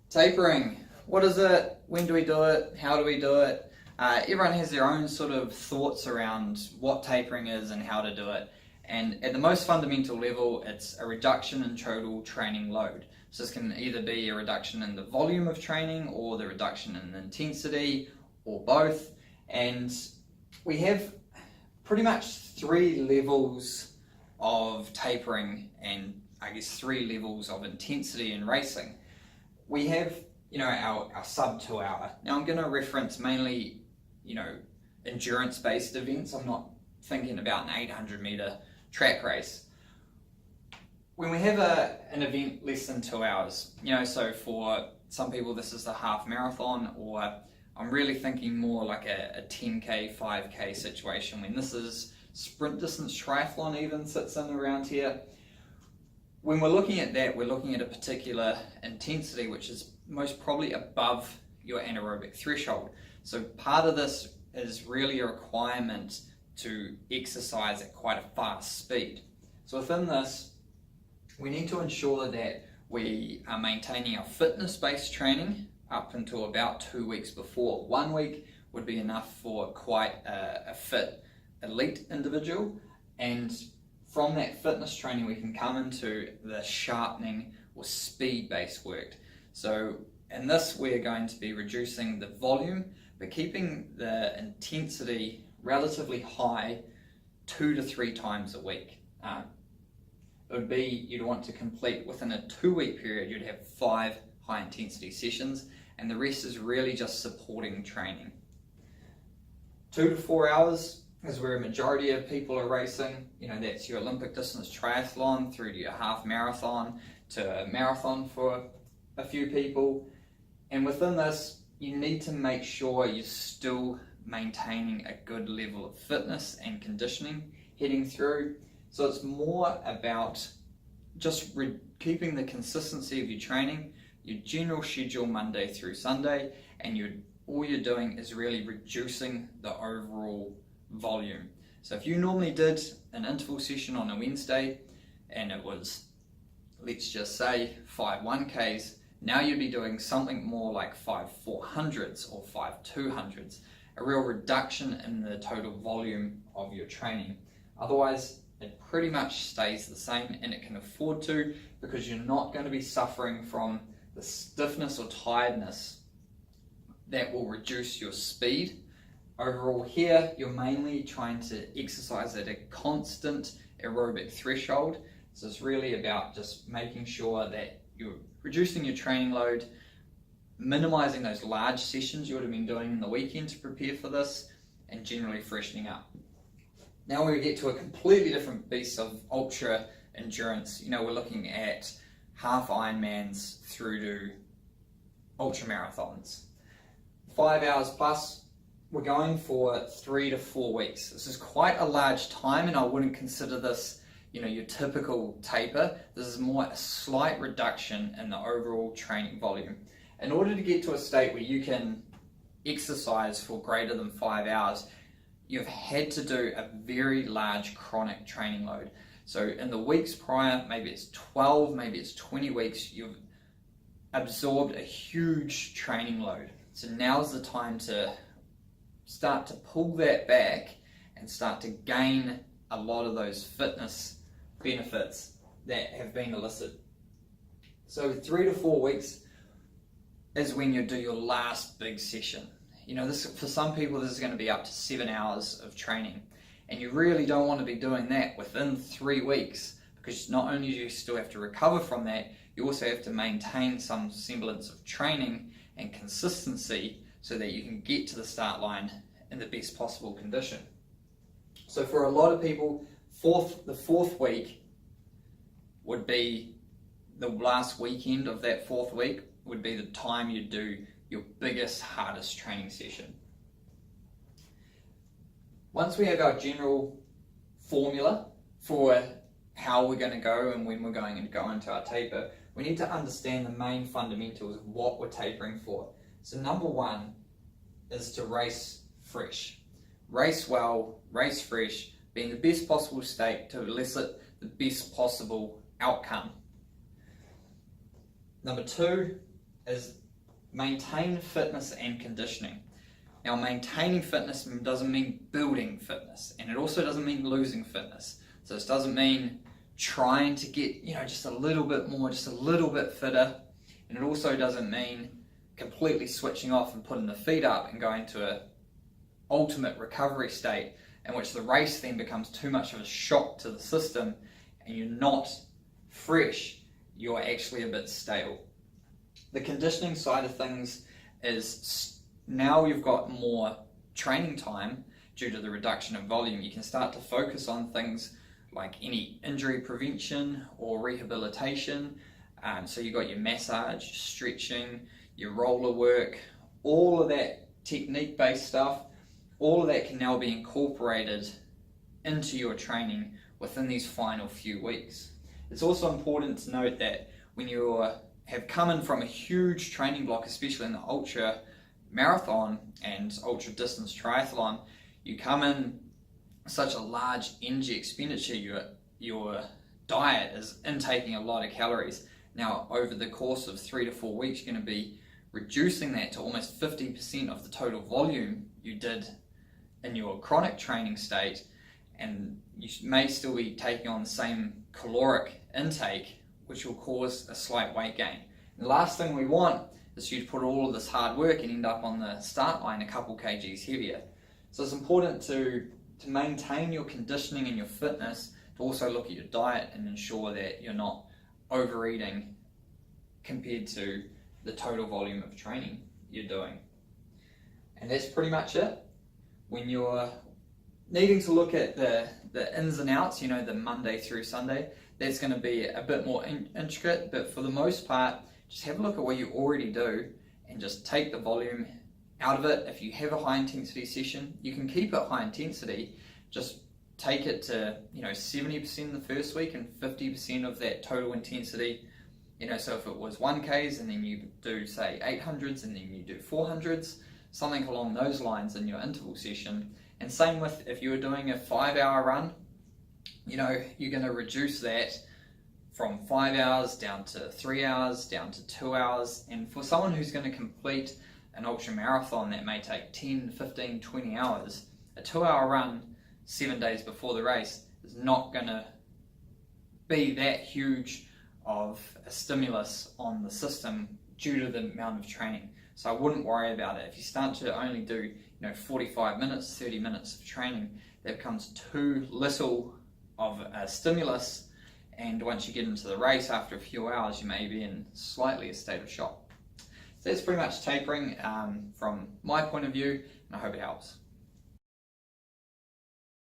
Tapering, what is it? When do we do it? How do we do it? Everyone has their own sort of thoughts around what tapering is and how to do it. And at the most fundamental level, it's a reduction in total training load. So this can either be a reduction in the volume of training or the reduction in the intensity or both. And we have pretty much three levels of tapering and I guess three levels of intensity in racing. We have, our sub 2 hour. Now I'm going to reference mainly, endurance-based events. I'm not thinking about an 800 meter track race. When we have an event less than 2 hours, so for some people this is the half marathon, or I'm really thinking more like a 10k, 5k situation when this is sprint distance triathlon even sits in around here. When we're looking at that, we're looking at a particular intensity which is most probably above your anaerobic threshold. So part of this is really a requirement to exercise at quite a fast speed. So within this, we need to ensure that we are maintaining our fitness-based training up until about 2 weeks before. 1 week would be enough for quite a fit elite individual, and from that fitness training we can come into the sharpening or speed-based work. So in this we're going to be reducing the volume but keeping the intensity relatively high 2 to 3 times a week. It would be, you'd want to complete within a 2-week period, you'd have 5 high intensity sessions and the rest is really just supporting training. 2 to 4 hours is where a majority of people are racing. That's your Olympic distance triathlon through to your half marathon to a marathon for a few people. And within this, you need to make sure you're still maintaining a good level of fitness and conditioning heading through. So it's more about just keeping the consistency of your training, your general schedule Monday through Sunday, and all you're doing is really reducing the overall volume. So if you normally did an interval session on a Wednesday and it was, let's just say 5 1Ks, now you'd be doing something more like 5 400s or 5 200s, a real reduction in the total volume of your training. Otherwise, it pretty much stays the same, and it can afford to, because you're not going to be suffering from the stiffness or tiredness that will reduce your speed. Overall here, you're mainly trying to exercise at a constant aerobic threshold. So it's really about just making sure that you're reducing your training load, minimizing those large sessions you would have been doing in the weekend to prepare for this, and generally freshening up. Now we get to a completely different beast of ultra endurance. We're looking at half Ironmans through to ultra marathons. 5 hours plus, we're going for 3 to 4 weeks. This is quite a large time, and I wouldn't consider this, your typical taper. This is more a slight reduction in the overall training volume. In order to get to a state where you can exercise for greater than 5 hours, you've had to do a very large chronic training load. So in the weeks prior, maybe it's 12, maybe it's 20 weeks, you've absorbed a huge training load. So now's the time to start to pull that back and start to gain a lot of those fitness benefits that have been elicited. So 3 to 4 weeks is when you do your last big session. This, for some people, this is going to be up to 7 hours of training, and you really don't want to be doing that within 3 weeks, because not only do you still have to recover from that, you also have to maintain some semblance of training and consistency so that you can get to the start line in the best possible condition. So for a lot of people, the fourth week would be the last weekend of that 4th week would be the time you do your biggest, hardest training session. Once we have our general formula for how we're going to go and when we're going to go into our taper, we need to understand the main fundamentals of what we're tapering for. So number 1 is to race fresh. Race well, race fresh, be in the best possible state to elicit the best possible outcome. Number 2 is maintain fitness and conditioning. Now, maintaining fitness doesn't mean building fitness, and it also doesn't mean losing fitness. So this doesn't mean trying to get, just a little bit more, just a little bit fitter, and it also doesn't mean completely switching off and putting the feet up and going to an ultimate recovery state in which the race then becomes too much of a shock to the system and you're not fresh, you're actually a bit stale. The conditioning side of things is now you've got more training time due to the reduction of volume. You can start to focus on things like any injury prevention or rehabilitation. So you've got your massage, stretching, your roller work, all of that technique-based stuff, all of that can now be incorporated into your training within these final few weeks. It's also important to note that when you have come in from a huge training block, especially in the ultra marathon and ultra distance triathlon, you come in such a large energy expenditure, your diet is intaking a lot of calories. Now, over the course of 3 to 4 weeks, you're going to be reducing that to almost 50% of the total volume you did in your chronic training state, and you may still be taking on the same caloric intake, which will cause a slight weight gain. And the last thing we want is you to put all of this hard work and end up on the start line a couple kgs heavier. So it's important to maintain your conditioning and your fitness, to also look at your diet and ensure that you're not overeating compared to the total volume of training you're doing. And that's pretty much it. When you're needing to look at the ins and outs, the Monday through Sunday, that's going to be a bit more intricate, but for the most part, just have a look at what you already do and just take the volume out of it. If you have a high intensity session, you can keep it high intensity, just take it to 70% the first week and 50% of that total intensity. So if it was 1Ks and then you do say 800s and then you do 400s, something along those lines in your interval session. And same with if you were doing a 5-hour run, you're going to reduce that from 5 hours down to 3 hours, down to 2 hours. And for someone who's going to complete an ultra marathon that may take 10, 15, 20 hours, a 2-hour run 7 days before the race is not going to be that huge of a stimulus on the system due to the amount of training. So I wouldn't worry about it. If you start to only do 45 minutes, 30 minutes of training, that becomes too little of a stimulus, and once you get into the race after a few hours, you may be in slightly a state of shock. So that's pretty much tapering from my point of view, and I hope it helps.